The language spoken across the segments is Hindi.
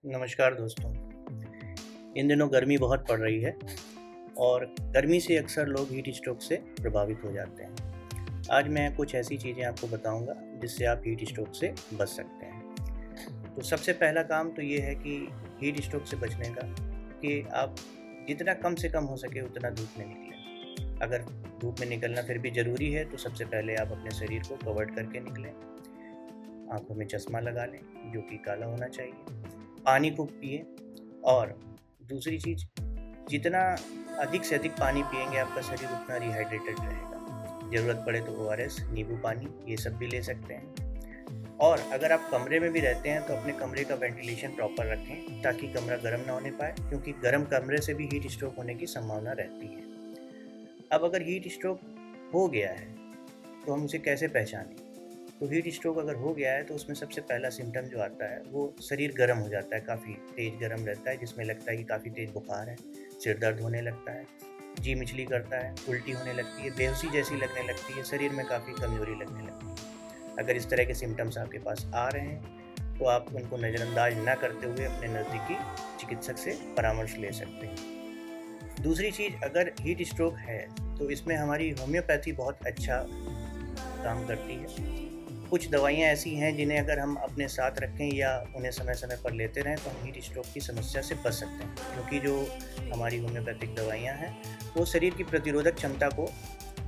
नमस्कार दोस्तों। इन दिनों गर्मी बहुत पड़ रही है और गर्मी से अक्सर लोग हीट स्ट्रोक से प्रभावित हो जाते हैं। आज मैं कुछ ऐसी चीज़ें आपको बताऊंगा जिससे आप हीट स्ट्रोक से बच सकते हैं। तो सबसे पहला काम तो ये है कि हीट स्ट्रोक से बचने का कि आप जितना कम से कम हो सके उतना धूप में निकलें। अगर धूप में निकलना फिर भी ज़रूरी है तो सबसे पहले आप अपने शरीर को कवर्ड करके निकलें। आँखों में चश्मा लगा लें जो कि काला होना चाहिए। पानी खूब पिएँ और दूसरी चीज़, जितना अधिक से अधिक पानी पिएँगे आपका शरीर उतना रिहाइड्रेटेड रहेगा। ज़रूरत पड़े तो ओआरएस, नींबू पानी ये सब भी ले सकते हैं। और अगर आप कमरे में भी रहते हैं तो अपने कमरे का वेंटिलेशन प्रॉपर रखें ताकि कमरा गर्म ना होने पाए, क्योंकि गर्म कमरे से भी हीट स्ट्रोक होने की संभावना रहती है। अब अगर हीट स्ट्रोक हो गया है तो हम उसे कैसे पहचानें? तो हीट स्ट्रोक अगर हो गया है तो उसमें सबसे पहला सिम्पटम जो आता है वो शरीर गर्म हो जाता है, काफ़ी तेज़ गर्म रहता है, जिसमें लगता है कि काफ़ी तेज़ बुखार है, सिर दर्द होने लगता है, जी मिचली करता है, उल्टी होने लगती है, बेहोशी जैसी लगने लगती है, शरीर में काफ़ी कमज़ोरी लगने लगती है। अगर इस तरह के सिम्टम्स आपके पास आ रहे हैं तो आप उनको नज़रअंदाज ना करते हुए अपने नज़दीकी चिकित्सक से परामर्श ले सकते हैं। दूसरी चीज़, अगर हीट स्ट्रोक है तो इसमें हमारी होम्योपैथी बहुत अच्छा काम करती है। कुछ दवाइयाँ ऐसी हैं जिन्हें अगर हम अपने साथ रखें या उन्हें समय-समय पर लेते रहें तो हम हीट स्ट्रोक की समस्या से बच सकते हैं। क्योंकि जो हमारी होम्योपैथिक दवाइयाँ हैं, वो शरीर की प्रतिरोधक क्षमता को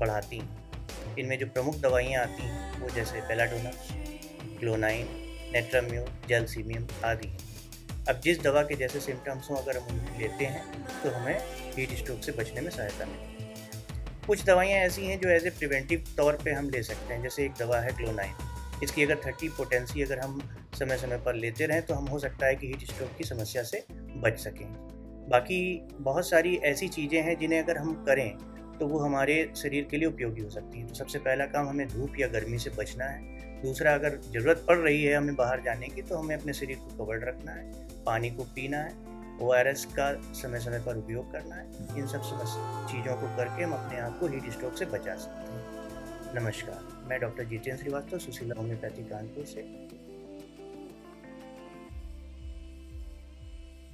बढ़ाती हैं। इनमें जो प्रमुख दवाइयाँ आती हैं, वो जैसे बेलाडोना, क्लोनाइन, नेट्राम्यूर, ज़ैलसीमियम आदि हैं। अब जिस दवा के जैसे सिम्पटम्स हों, अगर हम उन्हें लेते हैं, तो हमें हीट स्ट्रोक से बचने में सहायता मिलती है। कुछ दवाइयाँ ऐसी हैं जो एज़ ए प्रिवेंटिव तौर पे हम ले सकते हैं, जैसे एक दवा है क्लोनाइन। इसकी अगर 30 पोटेंसी अगर हम समय-समय पर लेते रहें तो हम हो सकता है कि हीट स्ट्रोक की समस्या से बच सकें। बाकी बहुत सारी ऐसी चीज़ें हैं जिन्हें अगर हम करें तो वो हमारे शरीर के लिए उपयोगी हो सकती हैं। तो सबसे पहला काम, हमें धूप या गर्मी से बचना है। दूसरा, अगर ज़रूरत पड़ रही है हमें बाहर जाने की तो हमें अपने शरीर को कवर्ड रखना है, पानी को पीना है, ओआरएस का समय-समय पर उपयोग करना है। इन सब चीज़ों को करके हम अपने आप को हीट स्ट्रोक से बचा सकते हैं। नमस्कार, मैं डॉक्टर जितेंद्र श्रीवास्तव, सुशीला होम्योपैथी कानपुर से।